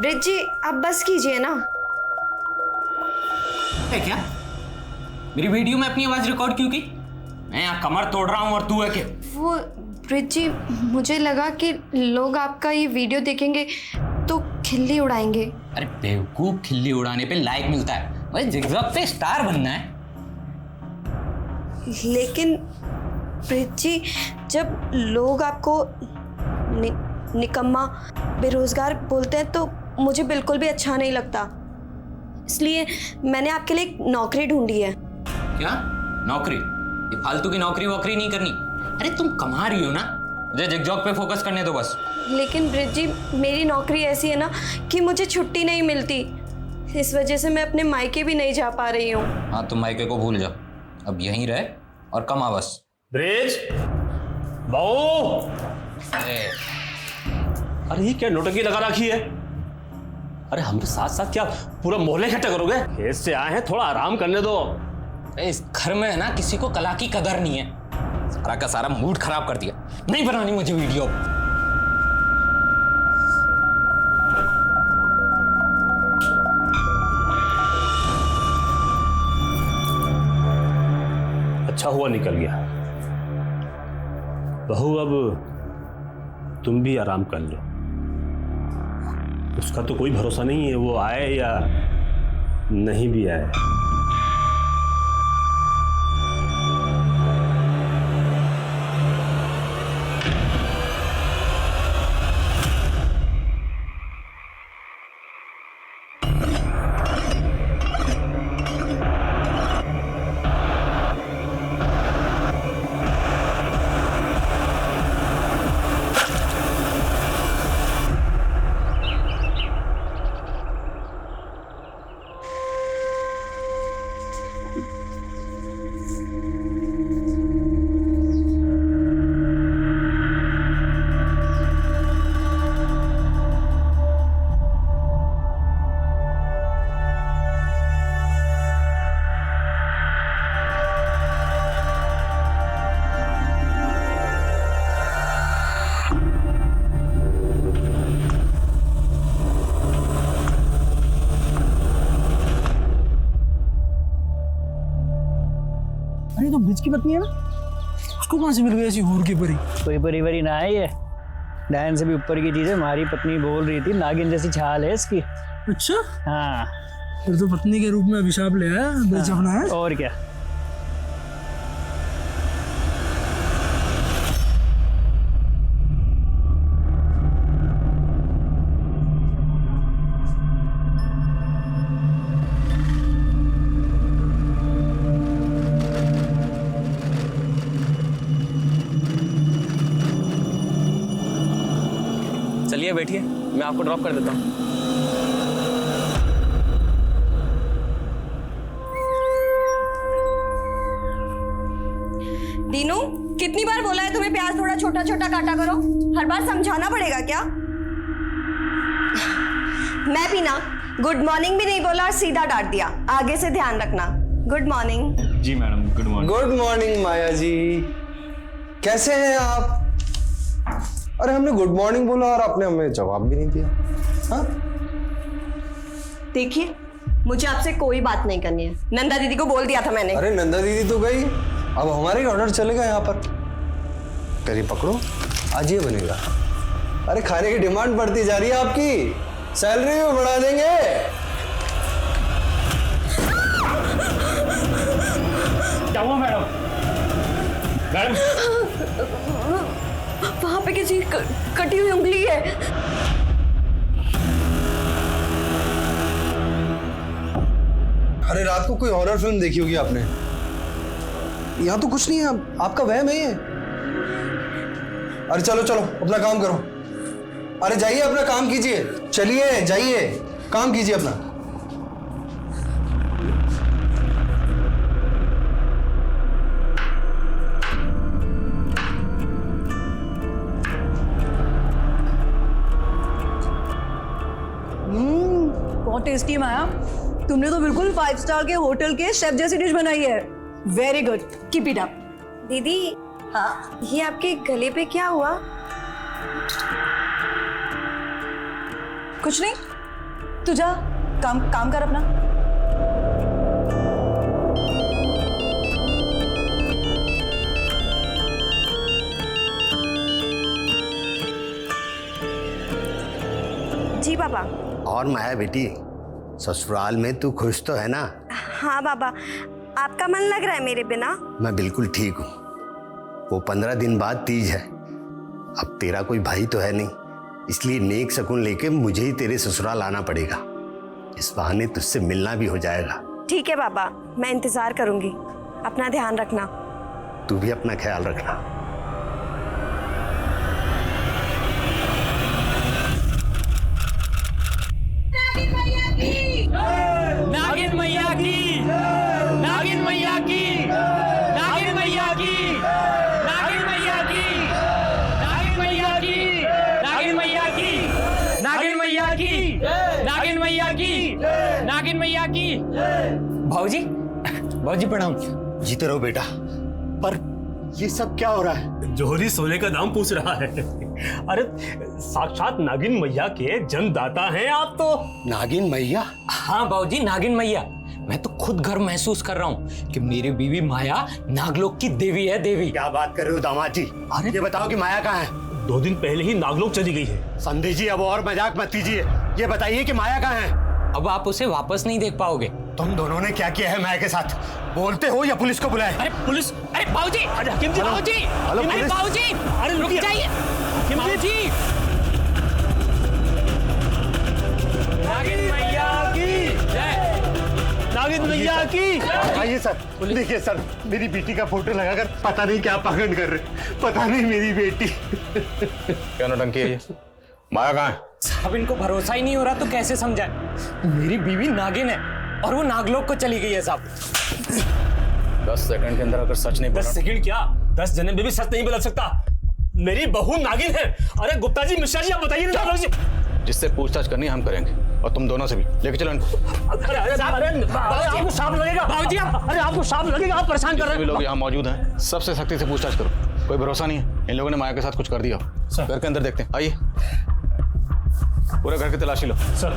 Bridge जी आप बस कीजिए ना। है क्या? मेरी वीडियो में अपनी आवाज रिकॉर्ड क्यों की? मैं यहाँ कमर तोड़ रहा हूँ और तू है क्या? वो ब्रिज जी मुझे लगा कि लोग आपका ये वीडियो देखेंगे तो खिल्ली उड़ाएंगे। अरे बेवकूफ, खिल्ली उड़ाने पे लाइक मिलता है, भाई जिगजैग पे स्टार बनना है। लेकिन ब्रिज जी जब लोग आपको निकम्मा बेरोजगार बोलते हैं तो मुझे बिल्कुल भी अच्छा नहीं लगता, इसलिए मैंने आपके लिए एक नौकरी ढूंढी है। क्या नौकरी? ये फालतू की नौकरी वोकरी नहीं करनी। अरे तुम कमा रही हो ना, मुझे जिगजैग पे फोकस करने दो बस। लेकिन ब्रिज जी मेरी नौकरी ऐसी है ना कि मुझे छुट्टी नहीं मिलती, इस वजह से मैं अपने मायके भी नहीं जा पा रही हूँ। हाँ तुम मायके को भूल जाओ, अब यहीं रहे और कमा बस। ब्रिज बहू, अरे ये क्या नोटंकी लगा रखी है? अरे हमरे साथ साथ क्या पूरा मोहल्ले इकट्ठा करोगे? खेत से आए हैं, थोड़ा आराम करने दो। इस घर में है ना किसी को कला की कदर नहीं है, सारा का सारा मूड खराब कर दिया। नहीं बनानी मुझे वीडियो। अच्छा हुआ निकल गया। बहू अब तुम भी आराम कर लो, उसका तो कोई भरोसा नहीं है, वो आए या नहीं भी आए। अरे तो ब्रिज की पत्नी है ना, उसको कहाँ से मिल गई ऐसी हूर की परी? कोई परी वरी ना है, ये डायन से भी ऊपर की चीज है। हमारी पत्नी बोल रही थी नागिन जैसी छाल है इसकी। अच्छा, हाँ फिर तो पत्नी के रूप में अभिशाप ले आया ब्रिज अपना है। और क्या। चलिए बैठिए, मैं आपको ड्रॉप कर देता हूँ। दीनू कितनी बार बोला है तुम्हें प्याज थोड़ा छोटा छोटा काटा करो, हर बार समझाना पड़ेगा क्या? मैं भी ना गुड मॉर्निंग भी नहीं बोला और सीधा डांट दिया। आगे से ध्यान रखना। Good morning. जी madam, good morning. Good morning Maya ji, कैसे हैं आप? अरे हमने गुड मॉर्निंग बोला और आपने हमें जवाब भी नहीं दिया। हाँ देखिए मुझे आपसे कोई बात नहीं करनी है, नंदा दीदी को बोल दिया था मैंने। अरे नंदा दीदी तो गई, अब हमारा ही ऑर्डर चलेगा यहाँ पर। करी पकड़ो, आज ये बनेगा। अरे खाने की डिमांड बढ़ती जा रही है आपकी, सैलरी भी बढ़ा देंगे। क्या हुआ मैडम? मैडम वहां पे किसी कटी हुई उंगली है। अरे रात को कोई हॉरर फिल्म देखी होगी आपने। यहाँ तो कुछ नहीं है, आपका वहम है ये। अरे चलो चलो अपना काम करो। अरे जाइए अपना काम कीजिए, चलिए जाइए काम कीजिए अपना। बहुत टेस्टी है माया, तुमने तो बिल्कुल 5 स्टार के होटल के शेफ जैसी डिश बनाई है। Very good, keep it up. दीदी हाँ ये आपके गले पे क्या हुआ? कुछ नहीं, तू जा, काम कर अपना। जी पापा। और माया बेटी, ससुराल में तू खुश तो है ना? हाँ पापा, आपका मन लग रहा है मेरे बिना? मैं बिल्कुल ठीक हूँ। वो 15 दिन बाद तीज है। अब तेरा कोई भाई तो है नहीं, इसलिए नेक शगुन लेके मुझे ही तेरे ससुराल आना पड़ेगा। इस बहाने तुझसे मिलना भी हो जाएगा। ठीक है पापा, मैं इंतजार करूंगी। अपना ध्यान रखना। तू भी अपना ख्याल रखना। नागिन मैया की, नागिन मैया की, नागिन मैया की, नागिन मैया की, नागिन मैया की, नागिन मैया की, नागिन मैया की, नागिन मैया की, नागिन मैया की। भाऊजी, भाऊजी प्रणाम। जीते रहो बेटा। पर ये सब क्या हो रहा है? जोहरी सोने का दाम पूछ रहा है। अरे साक्षात नागिन मैया के जन्मदाता हैं आप तो। नागिन मैया? हाँ बाबूजी, नागिन मैया। मैं तो खुद गर्व महसूस कर रहा हूँ कि मेरी बीवी माया नागलोक की देवी है। देवी। क्या बात कर रहे हो दामाद जी? अरे ये बताओ कि माया कहाँ है? 2 दिन पहले ही नागलोक चली गई है। संधि जी, अब और मजाक मत कीजिए। ये बताइए कि माया कहाँ है? अब आप उसे वापस नहीं देख पाओगे। तुम दोनों ने क्या किया है माया के साथ? बोलते हो या पुलिस को बुलाए? अरे पुलिस! अरे बाबूजी! अरे हकीम जी! बाबूजी! हेलो, अरे पुलिस! बाबूजी! अरे रुक जाइए! बाबूजी! नागिन मैया की जय! नागिन मैया की। आइए सर। देखिए सर, मेरी बेटी का फोटो लगाकर पता नहीं क्या पाखंड कर रहे। पता नहीं मेरी बेटी। क्या नौटंकी है ये? माया कहाँ है? साहब, इनको भरोसा ही नहीं हो रहा तो कैसे समझाए? मेरी बीवी नागिन है और वो नागलोक को चली गई है साहब। 10 सेकंड के अंदर अगर सच नहीं 10 बोला। सेकंड क्या, 10 जन्म में भी सच नहीं बदल सकता। मेरी बहू नागिन है। अरे गुप्ता जी, मिश्रा जी, आप बताइए ना। जिससे पूछताछ करनी है हम करेंगे, और तुम दोनों से भी। लेके चलो इनको। अरे आपको सांप लगेगा। बाबूजी, अरे आपको सांप लगेगा, आप परेशान कर रहे सभी हैं। लोग यहाँ मौजूद हैं, सबसे सख्ती से पूछताछ करो। कोई भरोसा नहीं है, इन लोगों ने माया के साथ कुछ कर दिया। घर के अंदर देखते हैं, आइए। पूरे घर की तलाशी लो। सर,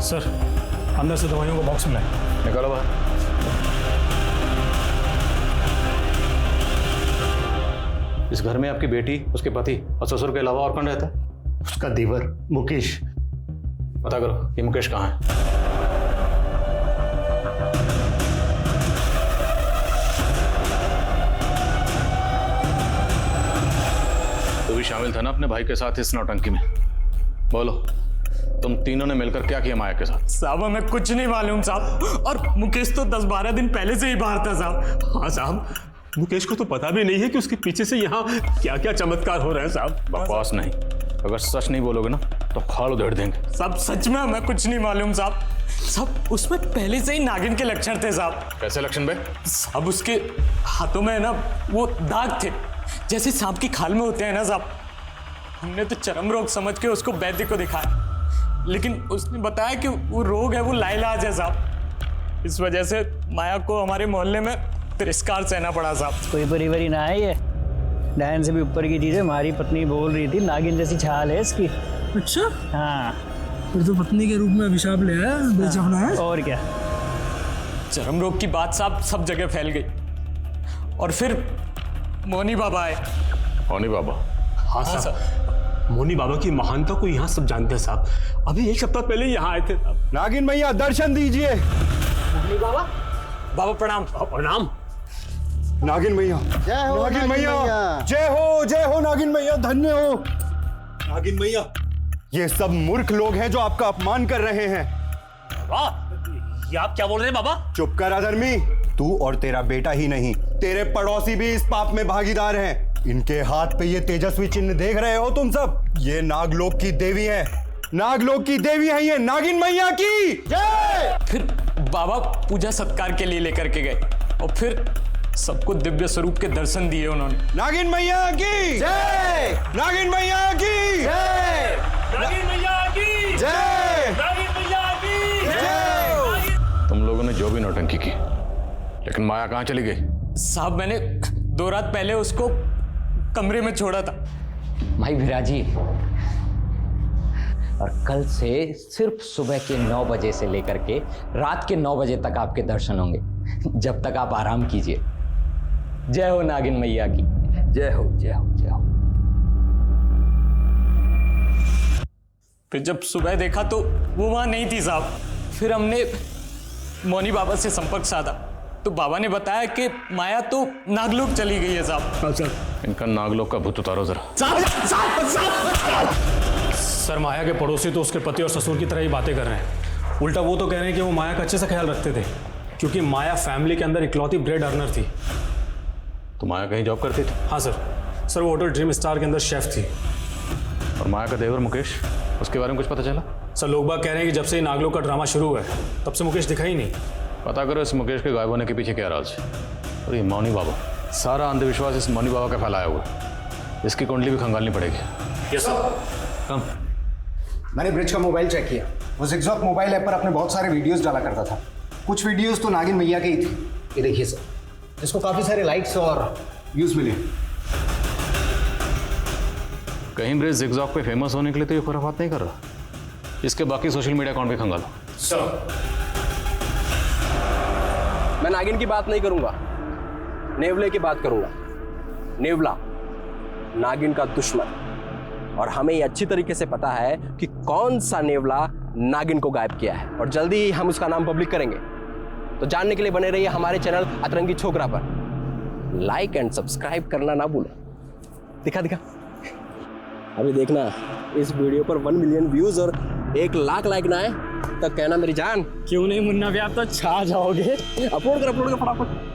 सर, अंदर से दवाइयों का बॉक्स मिला है। निकालो बाहर। इस घर में आपकी बेटी, उसके पति और ससुर के अलावा और कौन रहता है? उसका देवर मुकेश। पता करो ये मुकेश कहाँ है। तू भी शामिल था ना अपने भाई के साथ इस नौटंकी में? बोलो, तुम तीनों ने मिलकर क्या किया माया के साथ? साहब, हमें कुछ नहीं मालूम साहब। और मुकेश तो 10-12 दिन पहले से ही बाहर था साहब। हाँ साहब, मुकेश को तो पता भी नहीं है कि उसके पीछे से यहाँ क्या क्या चमत्कार हो रहे हैं साहब। बकवास नहीं, अगर सच नहीं बोलोगे ना तो खाल उधेड़ देंगे। साहब सच में हमें कुछ नहीं मालूम साहब। साहब, उसमें पहले से ही नागिन के लक्षण थे साहब। कैसे लक्षण बे? साहब, उसके हाथों में ना वो दाग थे, जैसे सांप की खाल में होते हैं ना साहब। हमने तो चरम रोग समझ के उसको वैद्य को दिखाया, लेकिन उसने बताया कि वो रोग है, वो लाइलाज है साहब। इस वजह से माया को हमारे मोहल्ले में तिरस्कार सहना पड़ा साहब। कोई परिवारी ना है ये, डायन से भी ऊपर की चीज है। हमारी पत्नी बोल रही थी नागिन जैसी छाल है इसकी। अच्छा, हाँ, फिर तो पत्नी के रूप में अभिशाप ले आया बेचपना है। और क्या। चरम रोग की बात साहब सब जगह फैल गई, और फिर मोनी बाबा आए। मोनी बाबा? हाँ साहब, मोनी बाबा की महानता को यहाँ सब जानते हैं साहब। अभी 1 सप्ताह पहले यहाँ आए थे साहब। नागिन मैया, दर्शन दीजिए। बाबा प्रणाम। प्रणाम। नागिन मैया, जय हो नागिन मैया, जय हो नागिन मैया, धन्य हो नागिन मैया। ये सब मूर्ख लोग हैं जो आपका अपमान कर रहे हैं। वाह, ये आप क्या बोल रहे हैं बाबा? चुप कर अधर्मी। तू और तेरा बेटा ही नहीं, तेरे पड़ोसी भी इस पाप में भागीदार हैं। इनके हाथ पे ये तेजस्वी चिन्ह देख रहे हो तुम सब? ये नागलोक की देवी है, नागलोक की देवी है ये, नागिन मैया की जय। फिर बाबा पूजा सत्कार के लिए लेकर के गए, और फिर सबको दिव्य स्वरूप के दर्शन दिए उन्होंने। नागिन मैया की जय, नागिन मैया की जय, नागिन मैया की जय। नागिन मैया की तुम लोगों ने जो भी नौटंकी की, लेकिन माया कहाँ चली गई? साहब मैंने 2 रात पहले उसको कमरे में छोड़ा था। भाई विराजी, और कल से सिर्फ सुबह के 9 बजे से लेकर के रात के 9 बजे तक आपके दर्शन होंगे, जब तक आप आराम कीजिए। जय हो नागिन मैया की, जय हो जय हो जय हो। फिर जब सुबह देखा तो वो वहां नहीं थी साहब। फिर हमने मौनी बाबा से संपर्क साधा तो बाबा ने बताया कि माया तो नागलोक चली गई है साहब। इनका नागलोक का भूत उतारो जरा। सर माया के पड़ोसी तो उसके पति और ससुर की तरह ही बातें कर रहे हैं। उल्टा वो तो कह रहे हैं कि वो माया का अच्छे से ख्याल रखते थे, क्योंकि माया फैमिली के अंदर इकलौती ब्रेड अर्नर थी। तो माया कहीं जॉब करती थी? हाँ सर वो होटल ड्रीम स्टार के अंदर शेफ थी। और माया का देवर मुकेश, उसके बारे में कुछ पता चला? सर लोग बाग कह रहे हैं कि जब से ही नागलोक का ड्रामा शुरू हुआ है तब से मुकेश दिखा ही नहीं। पता करो इस मुकेश के गायब होने के पीछे क्या राज है। और ये मौनी बाबा, सारा अंधविश्वास इस मौनी बाबा का फैलाया हुआ है। इसकी कुंडली भी खंगालनी पड़ेगी। Yes sir. कम। मैंने ब्रिज का मोबाइल चेक किया। वो जिगजॉग मोबाइल ऐप पर अपने बहुत सारे वीडियोस डाला करता था। कुछ वीडियोस तो नागिन मैया के ही थे। ये देखिए सर, जिसको काफी सारे लाइक्स और व्यूज मिले। कहीं ब्रिज जिगजॉग पे फेमस होने के लिए तो ये खुराफात नहीं कर रहा। इसके बाकी सोशल मीडिया अकाउंट भी खंगालो। सर मैं नागिन की बात नहीं करूंगा, नेवले की बात करूंगा। नेवला नागिन का दुश्मन, और हमें ये अच्छी तरीके से पता है कि कौन सा नेवला नागिन को गायब किया है, और जल्दी ही हम उसका नाम पब्लिक करेंगे। तो जानने के लिए बने रहिए हमारे चैनल अतरंगी छोकरा पर। लाइक एंड सब्सक्राइब करना ना भूलो। दिखा अभी देखना, इस वीडियो पर 1 मिलियन व्यूज और 1 लाख लाइक ना आए तब कहना मेरी जान। क्यों नहीं मुन्ना भी, आप तो छा जाओगे। अपलोड कर फटाफट।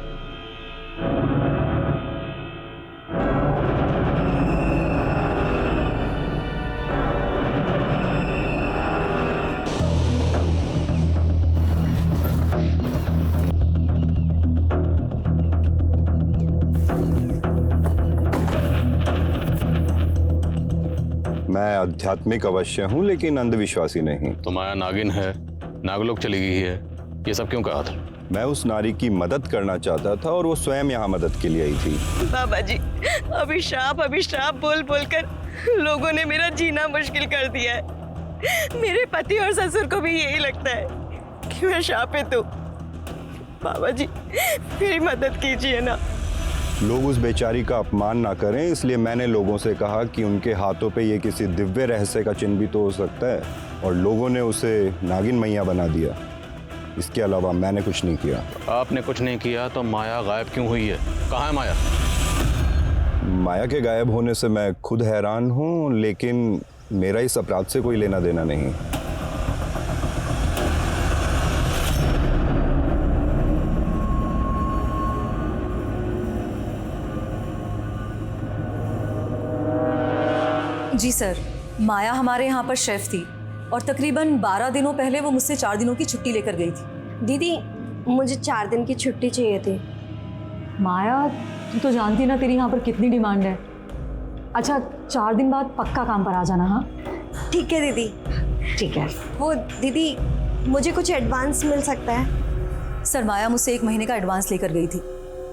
मैं आध्यात्मिक अवश्य हूँ लेकिन अंधविश्वासी नहीं। तो माया नागिन है, नागलोक चली गई है, ये सब क्यों कहा था? मैं उस नारी की मदद करना चाहता था और वो स्वयं यहाँ मदद के लिए आई थी। बाबा जी, अभिशाप बोल कर लोगों ने मेरा जीना मुश्किल कर दिया है। मेरे पति और ससुर को भी यही लगता है कि मैं शापित हूँ। बाबा जी मेरी मदद कीजिए ना। लोग उस बेचारी का अपमान ना करें, इसलिए मैंने लोगों से कहा कि उनके हाथों पे ये किसी दिव्य रहस्य का चिन्ह भी तो हो सकता है, और लोगों ने उसे नागिन मैया बना दिया। इसके अलावा मैंने कुछ नहीं किया। आपने कुछ नहीं किया तो माया गायब क्यों हुई है? कहाँ है माया? माया के गायब होने से मैं खुद हैरान हूँ, लेकिन मेरा इस अपराध से कोई लेना देना नहीं। जी सर, माया हमारे यहाँ पर शेफ थी और तकरीबन 12 दिनों पहले वो मुझसे 4 दिनों की छुट्टी लेकर गई थी। दीदी मुझे 4 दिन की छुट्टी चाहिए थी। माया, तू तो जानती ना तेरी यहाँ पर कितनी डिमांड है। अच्छा, 4 दिन बाद पक्का काम पर आ जाना। हाँ ठीक है दीदी। ठीक है। वो दीदी, मुझे कुछ एडवांस मिल सकता है? सर माया मुझसे 1 महीने का एडवांस लेकर गई थी,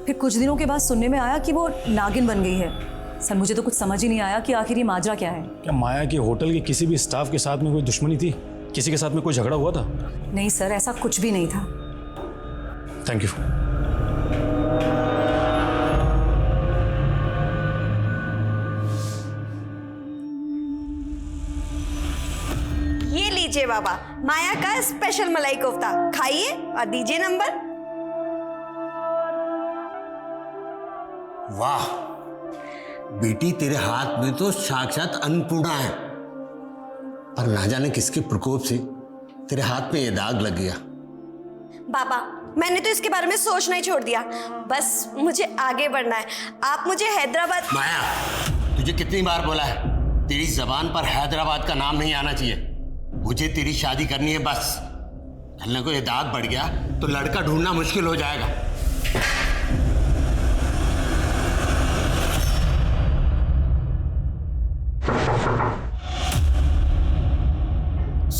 फिर कुछ दिनों के बाद सुनने में आया कि वो नागिन बन गई है। सर मुझे तो कुछ समझ ही नहीं आया कि आखिर ये माजरा क्या है। क्या माया के होटल के किसी भी स्टाफ के साथ में कोई दुश्मनी थी? किसी के साथ में कोई झगड़ा हुआ था? नहीं सर, ऐसा कुछ भी नहीं था। Thank you. ये लीजिए बाबा, माया का स्पेशल मलाई कोफ्ता, खाइए और दीजिए नंबर। वाह बेटी, तेरे हाथ में तो साक्षात अन्नपूर्णा है, पर ना जाने किसके प्रकोप से तेरे हाथ में ये दाग लग गया। बाबा मैंने तो इसके बारे में सोचना ही छोड़ दिया, बस मुझे आगे बढ़ना है। आप मुझे हैदराबाद। माया, तुझे कितनी बार बोला है, तेरी जबान पर हैदराबाद का नाम नहीं आना चाहिए। मुझे तेरी शादी करनी है बस। कल को ये दाग बढ़ गया तो लड़का ढूंढना मुश्किल हो जाएगा।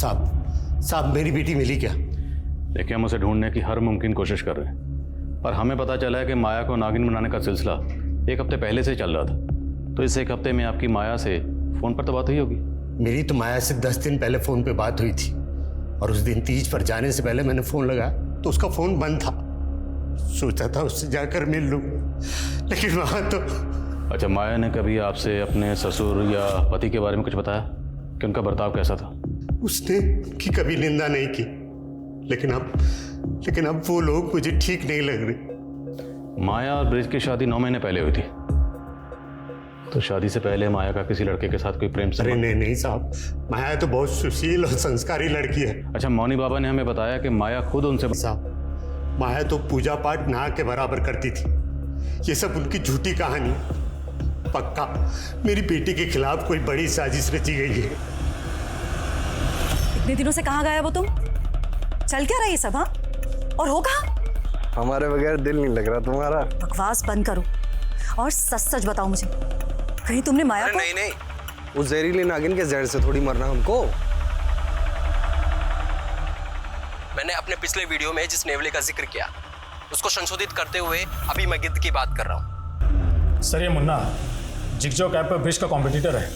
साहब मेरी बेटी मिली क्या? देखिए, हम उसे ढूंढने की हर मुमकिन कोशिश कर रहे हैं, पर हमें पता चला है कि माया को नागिन बनाने का सिलसिला 1 हफ्ते पहले से चल रहा था। तो इस 1 हफ्ते में आपकी माया से फोन पर तो बात हुई होगी? मेरी तो माया से 10 दिन पहले फोन पे बात हुई थी, और उस दिन तीज पर जाने से पहले मैंने फोन लगाया तो उसका फोन बंद था। सोचा था उससे जाकर मिल लूं, लेकिन वहां तो। अच्छा, माया ने कभी आपसे अपने ससुर या पति के बारे में कुछ बताया कि उनका बर्ताव कैसा था? उसने की कभी निंदा नहीं की, लेकिन अब वो लोग मुझे ठीक नहीं लग रहे। माया और ब्रिज की शादी 9 महीने पहले हुई थी, तो शादी से पहले माया का किसी लड़के के साथ कोई प्रेम अरे नहीं साहब, माया तो बहुत सुशील और संस्कारी लड़की है। अच्छा, मौनी बाबा ने हमें बताया कि माया खुद उनसे। साहब, माया तो पूजा पाठ ना के बराबर करती थी। ये सब उनकी झूठी कहानी। पक्का मेरी बेटी के खिलाफ कोई बड़ी साजिश रची गई है। इतने दिनों से कहाँ गया वो तुम? चल क्या रहा है ये सब? हाँ, और हो कहाँ? हमारे बगैर दिल नहीं लग रहा तुम्हारा। बकवास बंद करो और सच सच बताओ मुझे, कहीं तुमने माया को? नहीं, उस जहरीली नागिन के जहर से थोड़ी मरना हमको। मैंने अपने पिछले वीडियो में जिस नेवले का जिक्र किया उसको संशोधित करते हुए अभी मैं गिद्ध की बात कर रहा हूँ। सर, ये मुन्ना जिगजॉग ऐप पर ब्रिज का कॉम्पिटिटर है।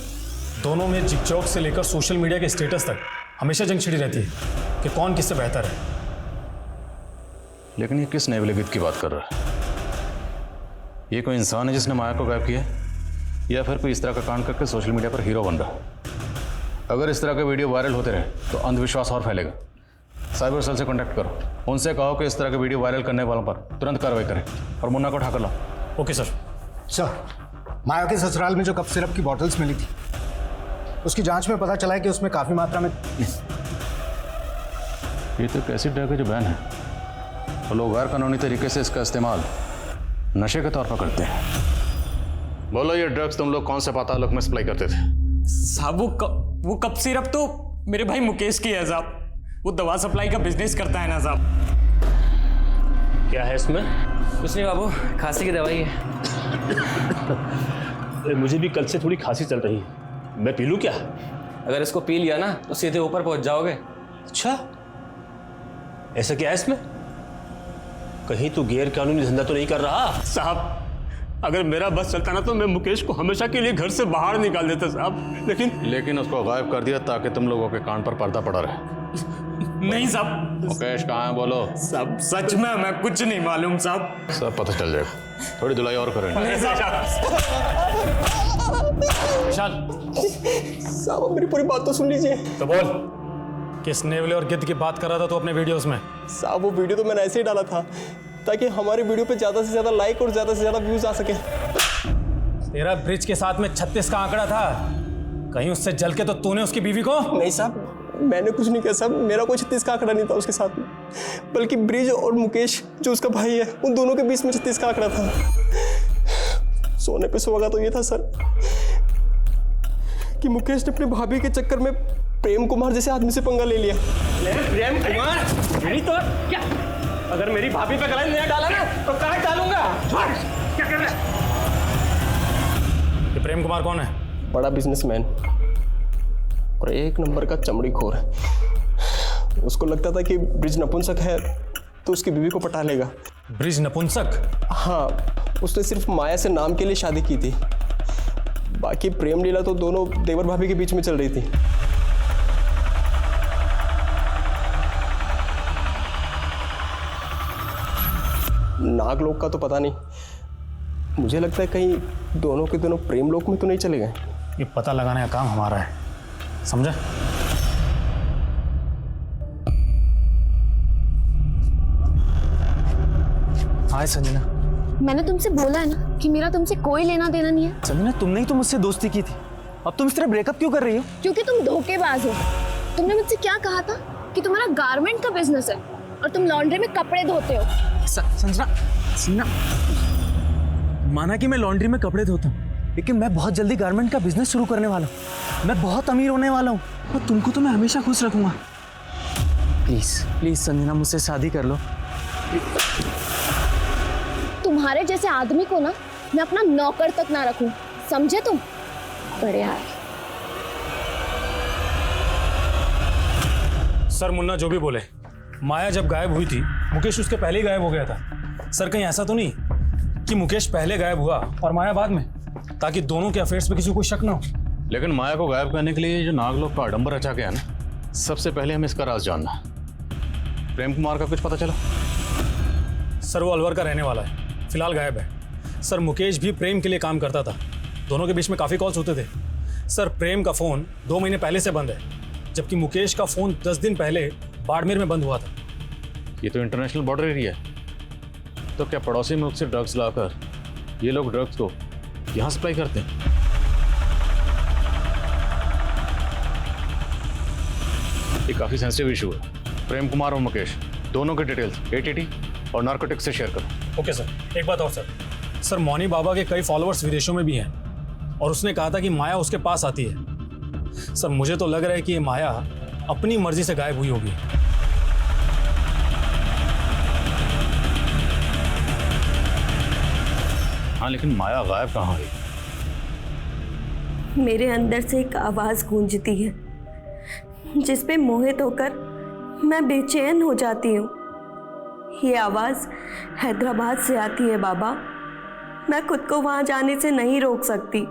दोनों में जिगजॉग से लेकर सोशल मीडिया के स्टेटस तक हमेशा जंग छिड़ी रहती है कि कौन किससे बेहतर है। लेकिन ये किस नेवले गिद्ध की बात कर रहा है? ये कोई इंसान है जिसने माया को गायब किया, या फिर कोई इस तरह का कांड करके सोशल मीडिया पर हीरो बन रहा है? अगर इस तरह के वीडियो वायरल होते रहे तो अंधविश्वास और फैलेगा। साइबर सेल से कांटेक्ट करो, उनसे कहो कि इस तरह के वीडियो वायरल करने वालों पर तुरंत कार्रवाई करें और मुन्ना को उठाकर लाओ। Okay sir. सर, माया के ससुराल में जो कफ सिरप की बॉटल्स मिली थी, उसकी जांच में पता चला है कि उसमें काफी मात्रा में। ये तो कैसी ड्रग है जो बैन है, और लोग गैर कानूनी तरीके से इसका इस्तेमाल नशे के तौर पर करते हैं। बोलो, ये ड्रग्स तुम लोग कौन से पातालोक में सप्लाई करते थे? साहब, वो कप सिरप तो मेरे भाई मुकेश की है साहब। वो दवा सप्लाई का बिजनेस करता है ना साहब। क्या है इसमें? कुछ नहीं बाबू, खांसी की दवाई है। मुझे भी कल से थोड़ी खांसी चल रही है, मैं पी लूँ क्या? अगर इसको पी लिया ना तो सीधे ऊपर पहुंच जाओगे। अच्छा, ऐसा क्या है इसमें? कहीं तू गैर कानूनी धंधा तो नहीं कर रहा? साहब, अगर मेरा बस चलता ना तो मैं मुकेश को हमेशा के लिए घर से बाहर निकाल देता साहब, लेकिन उसको गायब कर दिया ताकि तुम लोगों के कान पर पर्दा पड़ा रहे। नहीं साहब। मुकेश कहाँ है बोलो? साहब सच में मैं कुछ नहीं मालूम साहब। सब पता चल जाएगा, थोड़ी धुलाई और करें। नहीं साहब। विशाल साहब, मेरी पूरी बात तो सुन लीजिए। तो बोल, किस नेवले और गिद्ध की बात कर रहा था तू अपने वीडियोस में? साहब, वो वीडियो तो मैंने ऐसे ही डाला था ताकि हमारे वीडियो पे ज्यादा से ज्यादा लाइक और ज्यादा से ज्यादा व्यूज आ सके। तेरा ब्रिज के साथ में 36 का आंकड़ा था, कहीं उससे जल के तो तूने उसकी बीवी को? नहीं साहब, मैंने कुछ नहीं किया साहब, मेरा कोई 36 का आंकड़ा नहीं था उसके साथ में, बल्कि ब्रिज और मुकेश जो उसका भाई है उन दोनों के बीच में 36 का आंकड़ा था। सोने पे सुहागा तो ये था सर कि मुकेश ने अपनी भाभी के चक्कर में प्रेम कुमार जैसे आदमी से पंगा ले लिया। प्रेम कुमार? मेरी तो क्या, अगर मेरी भाभी पे गला नहीं डाला ना तो कहाँ डालूंगा? क्या कर रहा है? ये प्रेम कुमार कौन है? बड़ा बिजनेसमैन और 1 नंबर का चमड़ी खोर है। उसको लगता था कि ब्रिज नपुंसक है तो उसकी बीवी को पटा लेगा। ब्रिज नपुंसक? हाँ, उसने सिर्फ माया से नाम के लिए शादी की थी, बाकी प्रेम लीला तो दोनों देवर भाभी के बीच में चल रही थी। नागलोक का तो पता नहीं, मुझे लगता है कहीं दोनों के दोनों प्रेम लोक में तो नहीं चले गए। ये पता लगाने का काम हमारा है, समझा? हाय संजना। मैंने तुमसे बोला है ना कि मेरा तुमसे कोई लेना देना नहीं है। संजना, तुमने ही तो मुझसे दोस्ती की थी, अब तुम इस तरह ब्रेकअप क्यों कर रही हो? क्योंकि तुम धोखेबाज हो। तुमने मुझसे क्या कहा था कि तुम्हारा गारमेंट का बिजनेस है और तुम लॉन्ड्री में कपड़े धोते हो। संजना, माना कि मैं लॉन्ड्री में कपड़े धोता हूँ, लेकिन मैं बहुत जल्दी गारमेंट का बिजनेस शुरू करने वाला हूँ। मैं बहुत अमीर होने वाला हूँ और तुमको तो मैं हमेशा खुश रखूंगा। प्लीज प्लीज संजना, मुझसे शादी कर लो। तुम्हारे जैसे आदमी को ना मैं अपना नौकर तक ना रखूं, समझे तुम? बढ़िया है। सर मुन्ना जो भी बोले, माया जब गायब हुई थी मुकेश उसके पहले ही गायब हो गया था। सर कहीं ऐसा तो नहीं कि मुकेश पहले गायब हुआ और माया बाद में, ताकि दोनों के अफेयर्स पे किसी को शक ना हो। लेकिन माया को गायब करने के लिए जो नागलोक का आडंबर रचा गया ना, सबसे पहले हमें इसका राज जानना है। प्रेम कुमार का कुछ पता चला? सर वो अलवर का रहने वाला है, फिलहाल गायब है। सर मुकेश भी प्रेम के लिए काम करता था, दोनों के बीच में काफ़ी कॉल्स होते थे। सर प्रेम का फ़ोन 2 महीने पहले से बंद है, जबकि मुकेश का फ़ोन 10 दिन पहले बाड़मेर में बंद हुआ था। ये तो इंटरनेशनल बॉर्डर एरिया है, तो क्या पड़ोसी मुल्क से ड्रग्स लाकर ये लोग ड्रग्स को यहाँ सप्लाई करते हैं? ये काफ़ी सेंसिटिव इशू है। प्रेम कुमार और मुकेश दोनों के डिटेल्स ATT और नार्कोटिक्स से शेयर करो। Okay sir. एक बात और सर मौनी बाबा के कई फॉलोअर्स विदेशों में भी हैं और उसने कहा था कि माया उसके पास आती है। सर मुझे तो लग रहा है कि ये माया अपनी मर्जी से गायब हुई होगी। हाँ, लेकिन माया गायब कहाँ हुई? मेरे अंदर से एक आवाज़ गूंजती है जिस पे मोहित होकर मैं बेचैन हो जाती हूँ। ये आवाज़ हैदराबाद से आती है बाबा। मैं खुद को वहाँ जाने से नहीं रोक सकती।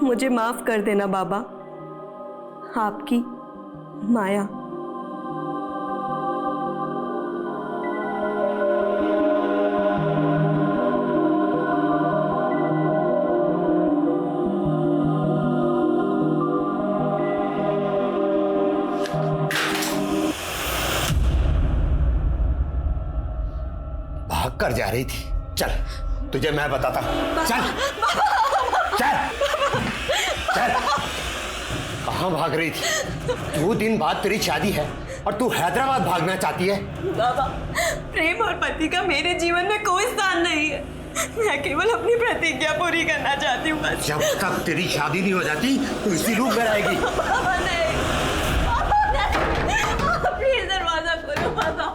मुझे माफ़ कर देना बाबा। आपकी माया। भाग कर जा रही थी। चल तुझे मैं बताता हूं। चल चल चल। कहां भाग रही थी? 2 दिन बाद तेरी शादी है और तू हैदराबाद भागना चाहती है? बाबा, प्रेम और पति का मेरे जीवन में कोई स्थान नहीं है। मैं केवल अपनी प्रतिज्ञा पूरी करना चाहती हूँ बस। जब तक तेरी शादी नहीं हो जाती तो इसी रूप में रहेगी। बाबा नहीं, बाबा नहीं, प्लीज दरवाजा खोलो बाबा।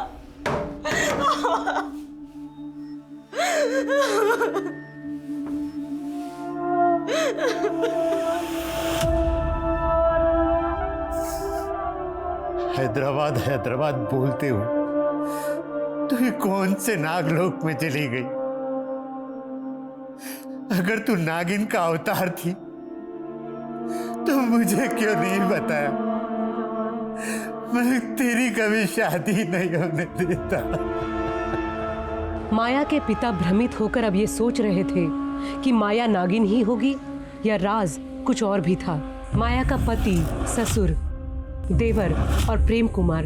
हैदराबाद हैदराबाद बोलते हो तो ये कौन से नागलोक में चली गई? अगर तू नागिन का अवतार थी तो मुझे क्यों नहीं बताया? मैं तेरी कभी शादी नहीं होने देता। माया के पिता भ्रमित होकर अब ये सोच रहे थे कि माया नागिन ही होगी या राज कुछ और भी था। माया का पति, ससुर, देवर और प्रेम कुमार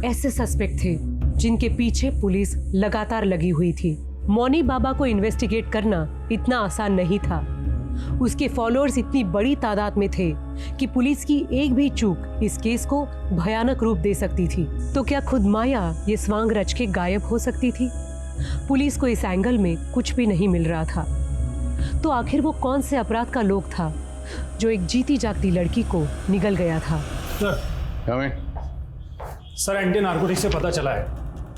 ऐसे सस्पेक्ट थे जिनके पीछे पुलिस लगातार लगी हुई थी। मौनी बाबा को इन्वेस्टिगेट करना इतना आसान नहीं था। उसके फॉलोअर्स इतनी बड़ी तादाद में थे कि पुलिस की एक भी चूक इस केस को भयानक रूप दे सकती थी। तो क्या खुद माया ये स्वांग रच के गायब हो सकती थी? पुलिस को इस एंगल में कुछ भी नहीं मिल रहा था। तो आखिर वो कौन से अपराध का लोग था जो एक जीती जागती लड़की को निगल गया था? सर एंटी नार्कोटिक्स से पता चला है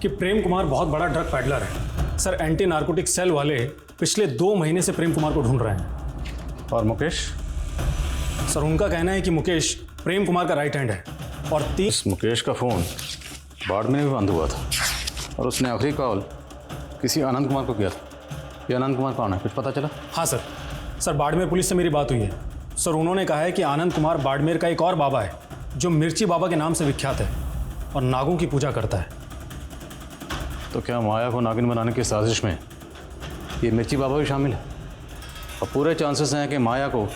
कि प्रेम कुमार बहुत बड़ा ड्रग पैडलर है। सर एंटी नार्कोटिक्स सेल वाले पिछले 2 महीने से प्रेम कुमार को ढूंढ रहे हैं। और मुकेश? सर उनका कहना है कि मुकेश प्रेम कुमार का राइट हैंड है और इस मुकेश का फोन बाड़मेर में भी बंद हुआ था और उसने आखिरी कॉल किसी आनंद कुमार को किया था। ये आनंद कुमार कौन है, कुछ पता चला? हाँ सर बाड़मेर पुलिस से मेरी बात हुई है। सर उन्होंने कहा है कि आनंद कुमार बाड़मेर का एक और बाबा है जो मिर्ची बाबा के नाम से विख्यात है और नागों की पूजा करता है। तो क्या माया को नागिन बनाने की साजिश में ये मिर्ची बाबा भी शामिल है? और पूरे चांसेस हैं कि माया को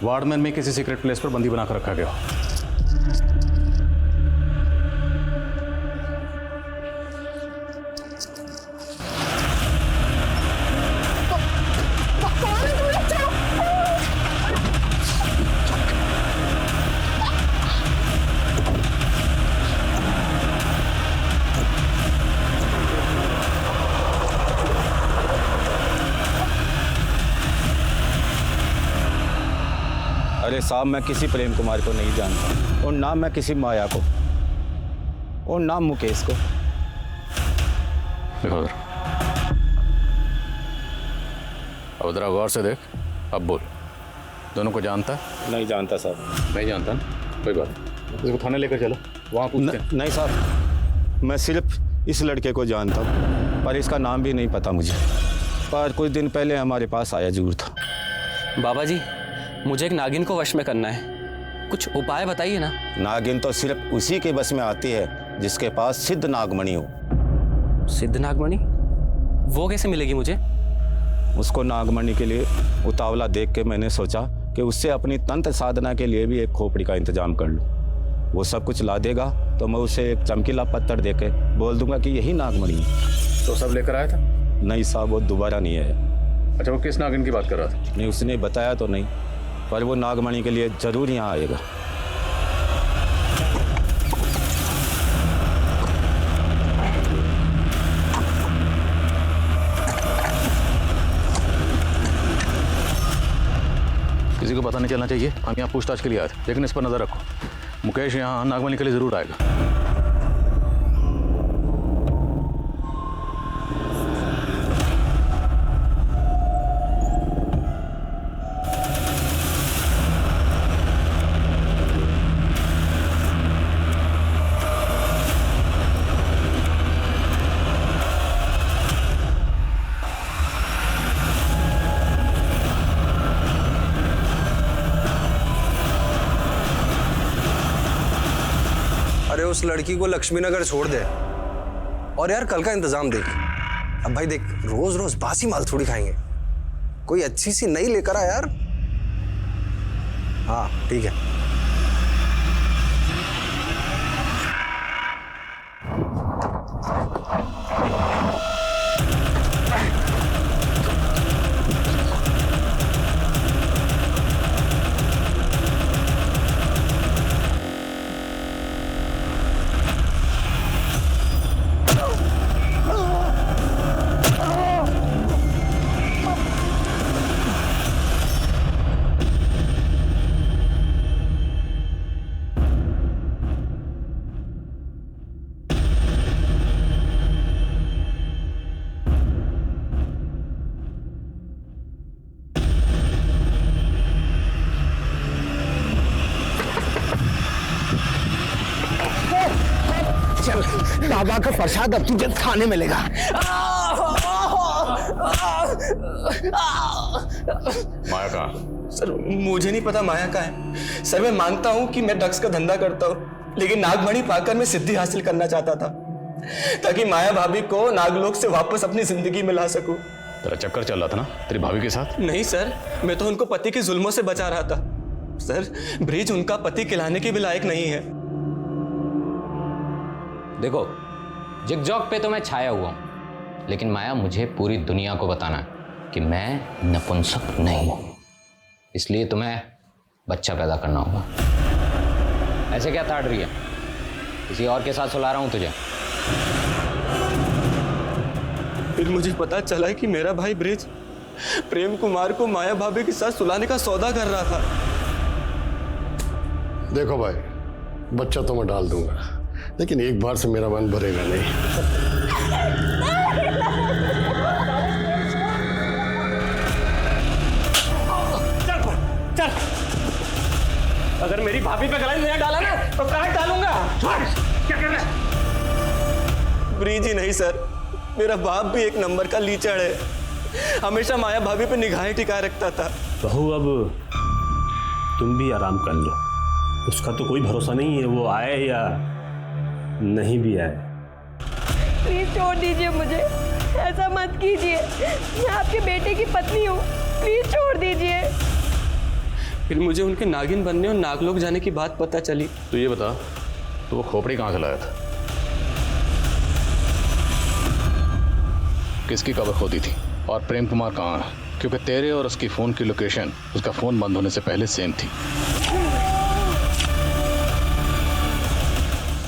बाड़मेर में किसी सीक्रेट प्लेस पर बंदी बनाकर रखा गया। अरे साहब, मैं किसी प्रेम कुमार को नहीं जानता और ना मैं किसी माया को और ना मुकेश को। देखो अब जरा गौर से देख, अब बोल, दोनों को जानता है? नहीं जानता साहब। नहीं जानता ना, कोई बात नहीं, इसको थाने लेकर चलो। वहाँ पूछते नहीं साहब, मैं सिर्फ इस लड़के को जानता हूँ, पर इसका नाम भी नहीं पता मुझे। पर कुछ दिन पहले हमारे पास आया जरूर था। बाबा जी, मुझे एक नागिन को वश में करना है, कुछ उपाय बताइए ना। नागिन तो सिर्फ उसी के बस में आती है जिसके पास सिद्ध नागमणि हो। सिद्ध नागमणि? वो कैसे मिलेगी मुझे? उसको नागमणि के लिए उतावला देख के मैंने सोचा कि उससे अपनी तंत्र साधना के लिए भी एक खोपड़ी का इंतजाम कर लूँ। वो सब कुछ ला देगा तो मैं उसे एक चमकीला पत्थर दे के बोल दूंगा कि यही नागमणि है। तो सब लेकर आया था? नहीं साहब, वो दोबारा नहीं आया। अच्छा, वो किस नागिन की बात कर रहा था? नहीं, उसने बताया तो नहीं, पर वो नागमणि के लिए जरूर यहाँ आएगा। किसी को पता नहीं चलना चाहिए। हम यहाँ पूछताछ के लिए आए थे, लेकिन इस पर नजर रखो। मुकेश यहाँ नागमणि के लिए जरूर आएगा। अरे उस लड़की को लक्ष्मीनगर छोड़ दे और यार कल का इंतजाम देख। अब भाई देख, रोज रोज बासी माल थोड़ी खाएंगे, कोई अच्छी सी नई लेकर आ यार। हाँ ठीक है। बाबा का प्रसाद अब तुझे खाने मिलेगा। माया कहाँ? सर मुझे नहीं पता माया का है। सर मैं मानता हूँ कि मैं ड्रग्स का धंधा करता हूँ, लेकिन नागमणि पाकर मैं सिद्धि हासिल करना चाहता था ताकि माया भाभी को नागलोक से वापस अपनी जिंदगी में ला सकूं। तेरा चक्कर चल रहा था ना तेरी भाभी के साथ? नहीं सर, मैं तो उनको पति के जुल्मों से बचा रहा था। सर ब्रिज उनका पति खिलाने के भी लायक नहीं है। देखो, जिगजॉग पे तो मैं छाया हुआ हूं, लेकिन माया मुझे पूरी दुनिया को बताना है कि मैं नपुंसक नहीं हूं। इसलिए तुम्हें बच्चा पैदा करना होगा। ऐसे क्या ताड़ रही है? किसी और के साथ सुला रहा हूं तुझे। फिर मुझे पता चला कि मेरा भाई ब्रिज प्रेम कुमार को माया भाभी के साथ सुलाने का सौदा कर रहा था। देखो भाई, बच्चा तो मैं डाल दूंगा, लेकिन एक बार से मेरा मन भरेगा नहीं। चल, अगर मेरी भाभी पे गला नहीं डाला ना तो काट डालूंगा। क्या कर रहा है? ब्रिज ही नहीं सर, मेरा बाप भी एक नंबर का लीचड़ है। हमेशा माया भाभी पे निगाहें टिकाए रखता था। बहू अब तुम भी आराम कर लो, उसका तो कोई भरोसा नहीं है, वो आए या नहीं भी आए। प्लीज छोड़ दीजिए मुझे, ऐसा मत कीजिए। मैं आपके बेटे की पत्नी हूँ, प्लीज छोड़ दीजिए। फिर मुझे उनके नागिन बनने और नागलोक जाने की बात पता चली। तो ये बता, तो वो खोपड़ी कहाँ से लाया था? किसकी कबर खोदी थी? और प्रेम कुमार कहाँ है? क्योंकि तेरे और उसकी फोन की लोकेशन उसका फोन बंद होने से पहले सेम थी।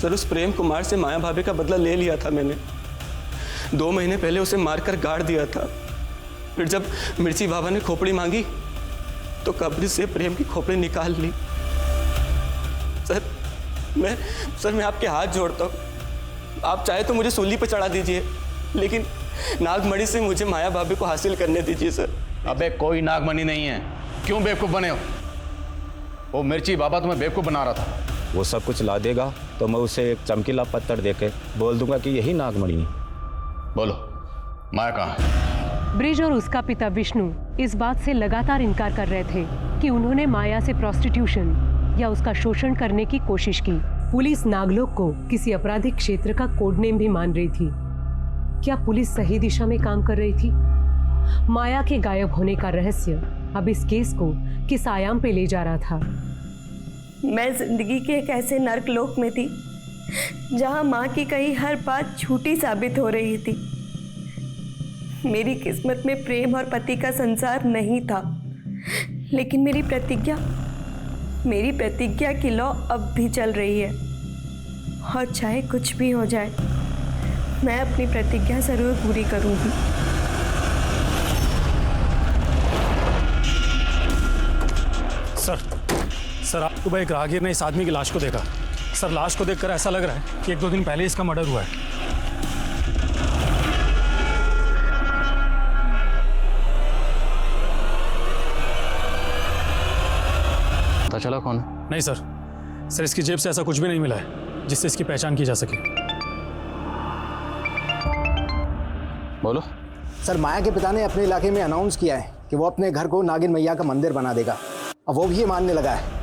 सर उस प्रेम कुमार से माया भाभी का बदला ले लिया था मैंने। 2 महीने पहले उसे मारकर गाड़ दिया था। फिर जब मिर्ची बाबा ने खोपड़ी मांगी तो कब्र से प्रेम की खोपड़ी निकाल ली। सर मैं आपके हाथ जोड़ता हूँ, आप चाहे तो मुझे सूली पर चढ़ा दीजिए, लेकिन नागमणि से मुझे माया भाभी को हासिल करने दीजिए सर। अबे कोई नागमणि नहीं है, क्यों बेवकूफ बने हो? वो मिर्ची बाबा तुम्हें बेवकूफ बना रहा था। वो सब कुछ ला देगा तो मैं उसे एक चमकीला पत्थर देके बोल दूंगा कि यही नागमणि है। बोलो, माया कहाँ है? ब्रिज और उसका पिता विष्णु इस बात से लगातार इनकार कर रहे थे कि उन्होंने माया से प्रोस्टिट्यूशन या उसका शोषण करने की कोशिश की। पुलिस नागलोक को किसी आपराधिक क्षेत्र का कोड नेम भी मान रही थी। क्या पुलिस सही दिशा में काम कर रही थी? माया के गायब होने का रहस्य अब इस केस को किस आयाम पे ले जा रहा था? मैं जिंदगी के एक ऐसे नर्क लोक में थी जहां माँ की कही हर बात झूठी साबित हो रही थी। मेरी किस्मत में प्रेम और पति का संसार नहीं था, लेकिन मेरी प्रतिज्ञा की लौ अब भी चल रही है। और चाहे कुछ भी हो जाए, मैं अपनी प्रतिज्ञा जरूर पूरी करूंगी। सर आपको भाई एक राहगीर ने इस आदमी की लाश को देखा। सर लाश को देखकर ऐसा लग रहा है कि 1-2 दिन पहले इसका मर्डर हुआ है। पता चला कौन? नहीं सर इसकी जेब से ऐसा कुछ भी नहीं मिला है जिससे इसकी पहचान की जा सके। बोलो। सर माया के पिता ने अपने इलाके में अनाउंस किया है कि वो अपने घर को नागिन मैया का मंदिर बना देगा। अब वो भी ये मानने लगा है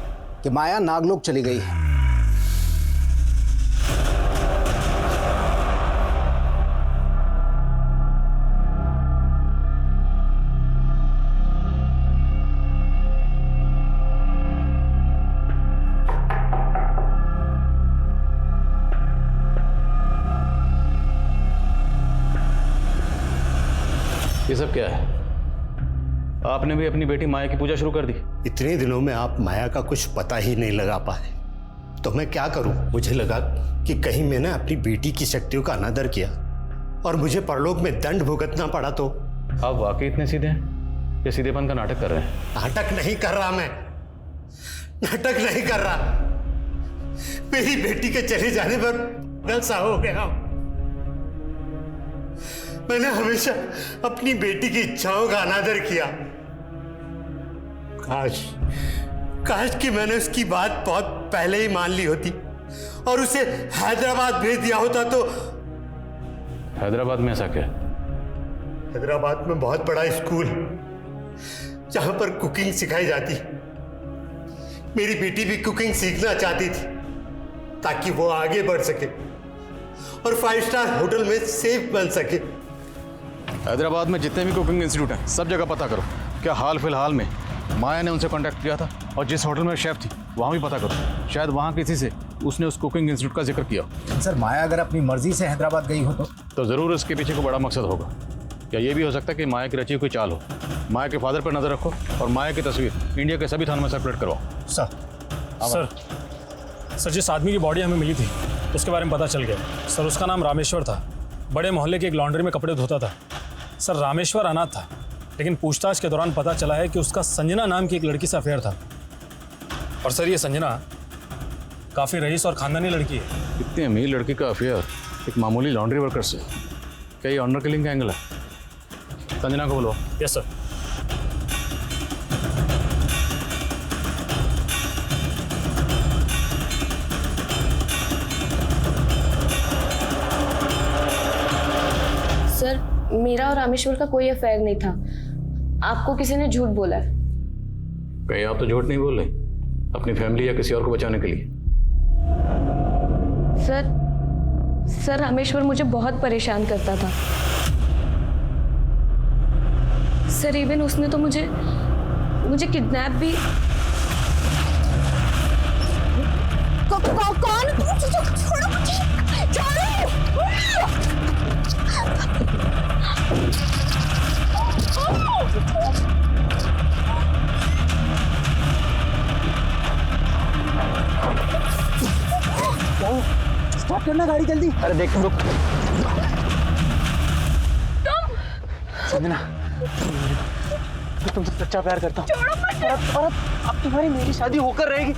कि माया नागलोक चली गई है। ये सब क्या है? आपने भी अपनी बेटी माया की पूजा शुरू कर दी? इतने दिनों में आप माया का कुछ पता ही नहीं लगा पाए, तो मैं क्या करूं? मुझे लगा कि कहीं मैंने अपनी बेटी की शक्तियों का अनादर किया और मुझे परलोक में दंड भुगतना पड़ा तो। आप वाकई इतने सीधे हैं? ये सीधेपन का नाटक कर रहे हैं? नाटक नहीं कर रहा मैं, नाटक नहीं कर रहा। मेरी बेटी के चले जाने पर गलसा हो गया। मैंने हमेशा अपनी बेटी की इच्छाओं का अनादर किया। काश कि मैंने उसकी बात बहुत पहले ही मान ली होती और उसे हैदराबाद भेज दिया होता। तो हैदराबाद में ऐसा क्या? हैदराबाद में बहुत बड़ा स्कूल जहां पर कुकिंग सिखाई जाती। मेरी बेटी भी कुकिंग सीखना चाहती थी ताकि वो आगे बढ़ सके और 5 स्टार होटल में सेफ बन सके। हैदराबाद में जितने भी कुकिंग इंस्टीट्यूट हैं सब जगह पता करो। क्या हाल फिलहाल में माया ने उनसे कांटेक्ट किया था? और जिस होटल में शेफ थी वहाँ भी पता करो, शायद वहाँ किसी से उसने उस कुकिंग इंस्टीट्यूट का जिक्र किया। सर माया अगर अपनी मर्जी से हैदराबाद गई हो तो ज़रूर इसके पीछे कोई बड़ा मकसद होगा। क्या ये भी हो सकता है कि माया की रची कोई चाल हो? माया के फादर पर नजर रखो और माया की तस्वीर इंडिया के सभी थानों में सर्कुलेट करवाओ। सर जिस आदमी की बॉडी हमें मिली थी उसके बारे में पता चल गया। सर उसका नाम रामेश्वर था, बड़े मोहल्ले की एक लॉन्ड्री में कपड़े धोता था। सर रामेश्वर अनाथ था, लेकिन पूछताछ के दौरान पता चला है कि उसका संजना नाम की एक लड़की से अफेयर था। और सर ये संजना काफ़ी रईस और खानदानी लड़की है। इतनी अमीर लड़की का अफेयर एक मामूली लॉन्ड्री वर्कर से? क्या ये ऑनर किलिंग का एंगल है? संजना को बोलो। Yes sir. सर मेरा और रामेश्वर का कोई अफेयर नहीं था। आपको किसी ने झूठ बोला है। कहीं आप तो झूठ नहीं बोल रहे अपनी फैमिली या किसी और को बचाने के लिए? सर रामेश्वर मुझे बहुत परेशान करता था। सर इवन उसने तो मुझे किडनैप भी। कौन? छोड़ो मुझे। स्टॉप करना गाड़ी जल्दी। अरे देख रुक। संजना मैं तुमसे सच्चा प्यार करता हूँ और अब तुम्हारी मेरी शादी होकर रहेगी।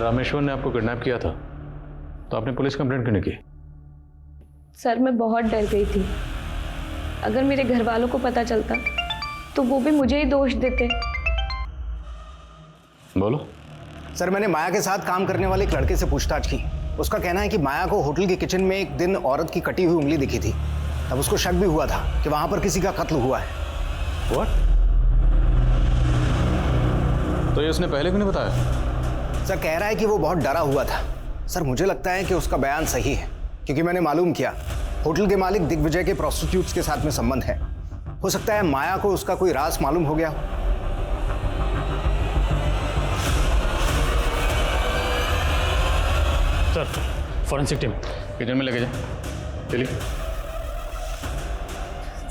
रामेश्वर ने आपको किडनैप किया था तो आपने पुलिस कंप्लेंट क्यों नहीं की? सर मैं बहुत डर गई थी। अगर मेरे घर वालों को पता चलता तो वो भी मुझे ही दोष देते। बोलो। सर मैंने माया के साथ काम करने वाले एक लड़के से पूछताछ की। उसका कहना है कि माया को होटल के किचन में एक दिन औरत की कटी हुई उंगली दिखी थी। तब उसको शक भी हुआ था कि वहां पर किसी का कत्ल हुआ है। What? तो ये उसने पहले क्यों नहीं बताया? सर कह रहा है कि वो बहुत डरा हुआ था। सर मुझे लगता है कि उसका बयान सही है, क्योंकि मैंने मालूम किया होटल के मालिक दिग्विजय के प्रोस्टिट्यूट्स के साथ में संबंध है। हो सकता है माया को उसका कोई राज मालूम हो गया हो। सर फॉरेंसिक टीम किचन में लेके जाए। चलिए।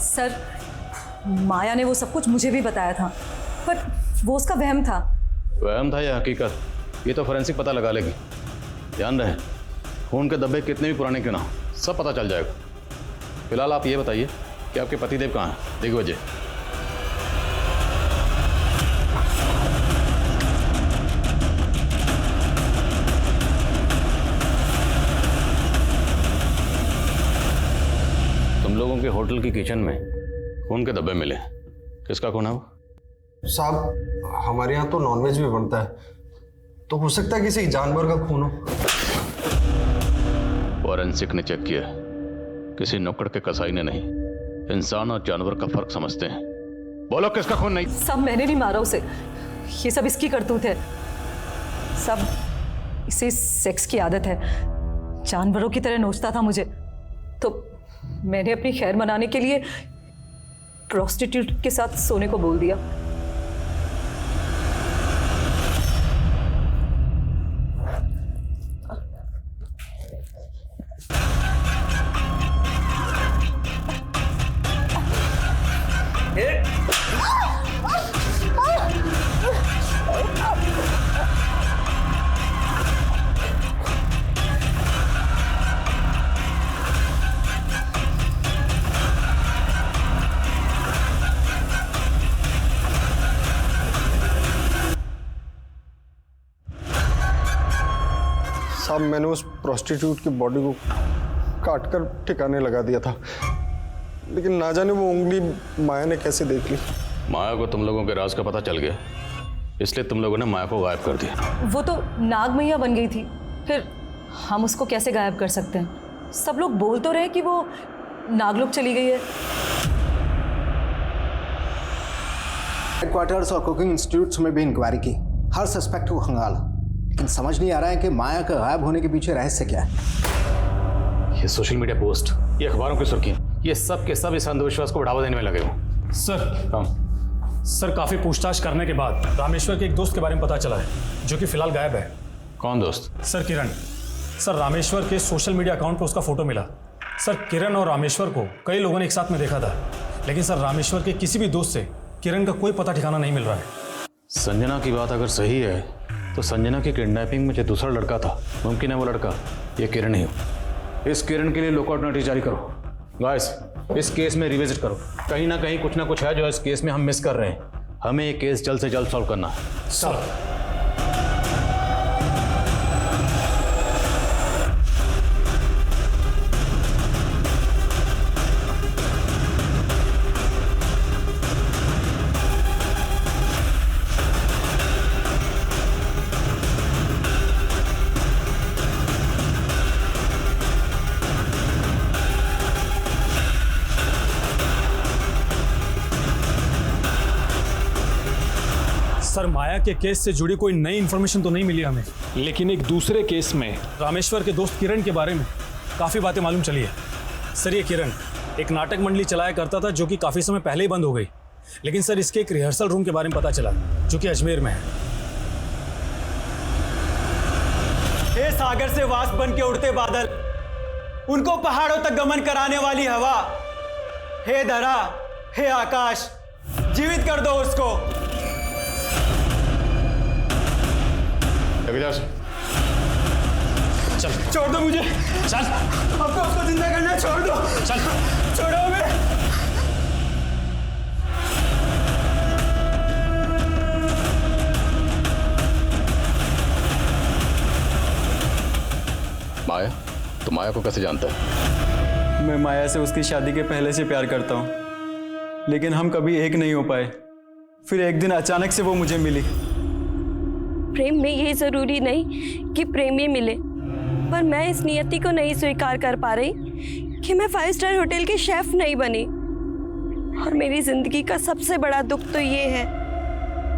सर माया ने वो सब कुछ मुझे भी बताया था, पर वो उसका वहम था। वहम था या हकीकत, ये तो फोरेंसिक पता लगा लेगी। ध्यान रहे, खून के धब्बे कितने भी पुराने क्यों ना हो, सब पता चल जाएगा। फिलहाल आप ये बताइए कि आपके पतिदेव कहाँ हैं? दिग्विजय। तुम लोगों के होटल की किचन में खून के धब्बे मिले, किसका खून है वो? साहब हमारे यहाँ तो नॉनवेज भी बनता है, तो हो सकता है किसी जानवर का खून हो। फॉरेंसिक ने चेक किया, किसी नुक्कड़ के कसाई ने नहीं। इंसान और जानवर का फर्क समझते हैं। बोलो किसका खून? नहीं। सब मैंने नहीं मारा उसे, ये सब इसकी करतूत है। सब इसे सेक्स की आदत है। जानवरों की तरह नोचता था मुझे, तो मैंने अपनी खैर मनाने के लिए प्रोस्टिट्यूट के साथ सोने को बोल दिया। साहब मैंने उस प्रोस्टिट्यूट की बॉडी को काट कर ठिकाने लगा दिया था, लेकिन ना जाने वो उंगली माया ने कैसे देख ली। माया को तुम लोगों के राज का पता चल गया, इसलिए तुम लोगों ने माया को गायब कर दिया। वो तो नाग मैया बन गई थी, फिर हम उसको कैसे गायब कर सकते हैं? सब लोग बोल तो रहे कि वो नागलोक चली गई है। हेडक्वार्टर्स और कुकिंग इंस्टीट्यूट्स में भी इंक्वायरी की, हर सस्पेक्ट को खंगाला, लेकिन समझ नहीं आ रहा है कि माया का गायब होने के पीछे रहस्य क्या है। ये सोशल मीडिया पोस्ट, ये अखबारों की सुर्खियां, ये सब के सब इस अंधविश्वास को बढ़ावा देने में लगे हो। सर काफी पूछताछ करने के बाद रामेश्वर के एक दोस्त के बारे में पता चला है, जो कि फिलहाल गायब है। कौन दोस्त? सर किरण। सर रामेश्वर के सोशल मीडिया अकाउंट पर उसका फोटो मिला। सर किरण और रामेश्वर को कई लोगों ने एक साथ में देखा था, लेकिन सर रामेश्वर के किसी भी दोस्त से किरण का कोई पता ठिकाना नहीं मिल रहा है। संजना की बात अगर सही है तो संजना की किडनैपिंग में जो दूसरा लड़का था, मुमकिन है वो लड़का ये किरण ही हो। इस किरण के लिए लुकआउट नोटिस जारी करो। गाइस इस केस में रिविजिट करो, कहीं ना कहीं कुछ ना कुछ है जो इस केस में हम मिस कर रहे हैं। हमें ये केस जल्द से जल्द सॉल्व करना है। सर सर माया के केस से जुड़ी कोई नई इन्फॉर्मेशन तो नहीं मिली हमें, लेकिन एक दूसरे केस में रामेश्वर के दोस्त किरण के बारे में काफ़ी बातें मालूम चली है। सर ये किरण एक नाटक मंडली चलाया करता था, जो कि काफ़ी समय पहले ही बंद हो गई, लेकिन सर इसके एक रिहर्सल रूम के बारे में पता चला, जो कि अजमेर में है। हे सागर से वाष्प बन के उड़ते बादल, उनको पहाड़ों तक गमन कराने वाली हवा, हे धरा, हे आकाश, जीवित कर दो उसको। चल छोड़ दो मुझे, चल अब तो उसको जिंदा करना है, छोड़ दो, चल छोड़ो हमें। माया को कैसे जानता है? मैं माया से उसकी शादी के पहले से प्यार करता हूँ, लेकिन हम कभी एक नहीं हो पाए। फिर एक दिन अचानक से वो मुझे मिली। प्रेम में ये जरूरी नहीं कि प्रेमी मिले, पर मैं इस नियति को नहीं स्वीकार कर पा रही कि मैं 5 स्टार होटल की शेफ नहीं बनी। और मेरी जिंदगी का सबसे बड़ा दुख तो ये है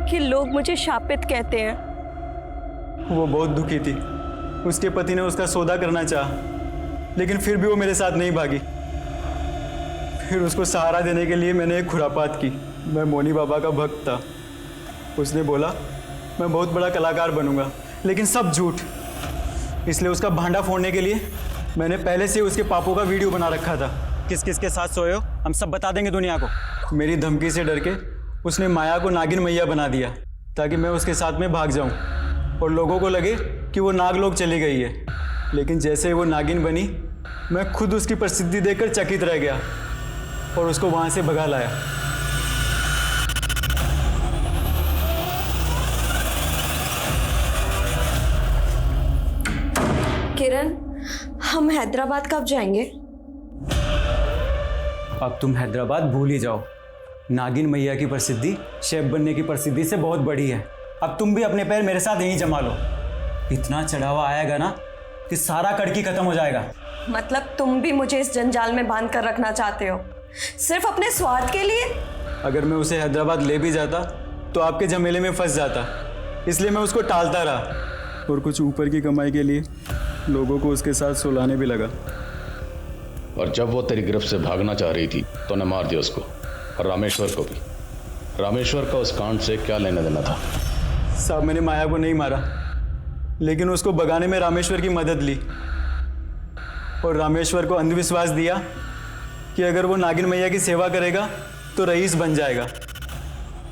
कि लोग मुझे शापित कहते हैं। वो बहुत दुखी थी। उसके पति ने उसका सौदा करना चाहा, लेकिन फिर भी वो मेरे साथ नहीं भागी। फिर उसको सहारा देने के लिए मैंने एक खुरापात की। मैं मोनी बाबा का भक्त था। उसने बोला मैं बहुत बड़ा कलाकार बनूंगा, लेकिन सब झूठ। इसलिए उसका भांडा फोड़ने के लिए मैंने पहले से उसके पापों का वीडियो बना रखा था। किस किस के साथ सोए हो हम सब बता देंगे दुनिया को। मेरी धमकी से डर के उसने माया को नागिन मैया बना दिया, ताकि मैं उसके साथ में भाग जाऊं और लोगों को लगे कि वो नागलोक चली गई है। लेकिन जैसे ही वो नागिन बनी, मैं खुद उसकी प्रसिद्धि देखकर चकित रह गया और उसको वहां से भगा लाया। किरण, हम हैदराबाद कब जाएंगे? अब तुम हैदराबाद भूल ही जाओ। नागिन मैया की प्रसिद्धि शेफ बनने की प्रसिद्धि से बहुत बड़ी है। अब तुम भी अपने पैर मेरे साथ यहीं जमा लो। इतना चढ़ावा आएगा ना कि सारा कड़की खत्म हो जाएगा। मतलब तुम भी मुझे इस जंजाल में बांध कर रखना चाहते हो, सिर्फ अपने स्वार्थ के लिए? अगर मैं उसे हैदराबाद ले भी जाता तो आपके झमेले में फंस जाता, इसलिए मैं उसको टालता रहा। और कुछ ऊपर की कमाई के लिए लोगों को उसके साथ सुलाने भी लगा। और जब वो तेरी गिरफ्त से भागना चाह रही थी तो ने मार दिया उसको, और रामेश्वर को भी। रामेश्वर का उस कांड से क्या लेना देना था? साहब, मैंने माया को नहीं मारा, लेकिन उसको भगाने में रामेश्वर की मदद ली। और रामेश्वर को अंधविश्वास दिया कि अगर वो नागिन मैया की सेवा करेगा तो रईस बन जाएगा।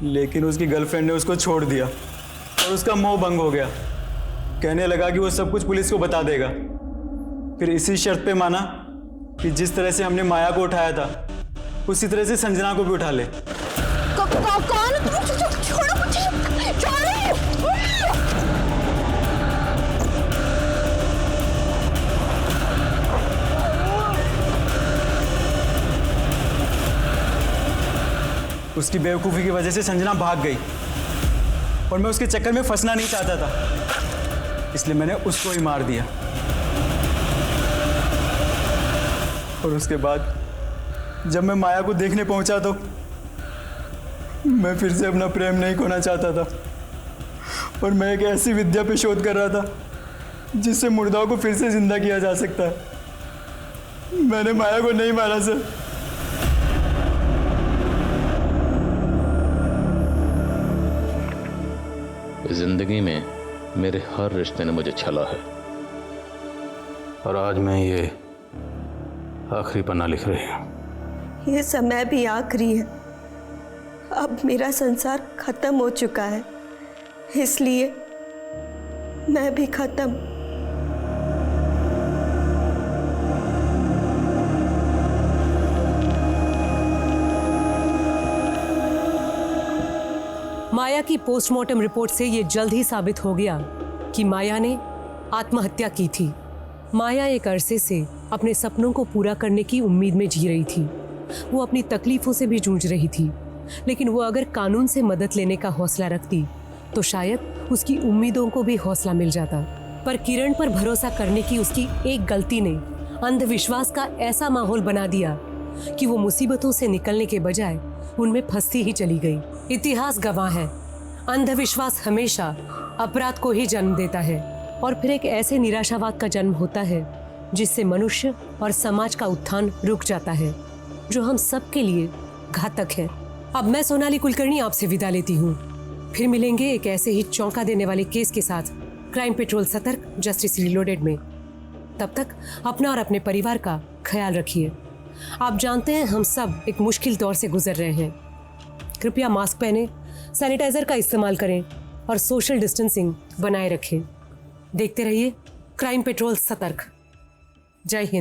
लेकिन उसकी गर्लफ्रेंड ने उसको छोड़ दिया और उसका मोह भंग हो गया। कहने लगा कि वो सब कुछ पुलिस को बता देगा। फिर इसी शर्त पे माना कि जिस तरह से हमने माया को उठाया था, उसी तरह से संजना को भी उठा ले। उसकी बेवकूफ़ी की वजह से संजना भाग गई और मैं उसके चक्कर में फंसना नहीं चाहता था, इसलिए मैंने उसको ही मार दिया। और उसके बाद जब मैं माया को देखने पहुंचा तो मैं फिर से अपना प्रेम नहीं खोना चाहता था। और मैं एक ऐसी विद्या पे शोध कर रहा था जिससे मुर्दाओं को फिर से जिंदा किया जा सकता है। मैंने माया को नहीं मारा सर। जिंदगी में मेरे हर रिश्ते ने मुझे छला है, और आज मैं ये आखिरी पन्ना लिख रही हूँ। ये समय भी आखिरी है। अब मेरा संसार खत्म हो चुका है, इसलिए मैं भी खत्म। माया की पोस्टमार्टम रिपोर्ट से ये जल्द ही साबित हो गया कि माया ने आत्महत्या की थी। माया एक अरसे से अपने सपनों को पूरा करने की उम्मीद में जी रही थी। वो अपनी तकलीफों से भी जूझ रही थी, लेकिन वो अगर कानून से मदद लेने का हौसला रखती तो शायद उसकी उम्मीदों को भी हौसला मिल जाता। पर किरण पर भरोसा करने की उसकी एक गलती ने अंधविश्वास का ऐसा माहौल बना दिया कि वो मुसीबतों से निकलने के बजाय उनमें फंसती ही चली गई। इतिहास गवाह है, अंधविश्वास हमेशा अपराध को ही जन्म देता है और फिर एक ऐसे निराशावाद का जन्म होता है जिससे मनुष्य और समाज का उत्थान रुक जाता है, जो हम सब के लिए घातक है। अब मैं सोनाली कुलकर्णी आपसे विदा लेती हूँ। फिर मिलेंगे एक ऐसे ही चौंका देने वाले केस के साथ क्राइम पेट्रोल सतर्क जस्टिस रिलोडेड में। तब तक अपना और अपने परिवार का ख्याल रखिए। आप जानते हैं हम सब एक मुश्किल दौर से गुजर रहे हैं। कृपया मास्क पहने, सैनिटाइजर का इस्तेमाल करें और सोशल डिस्टेंसिंग बनाए रखें। देखते रहिए क्राइम पेट्रोल सतर्क। जय हिंद।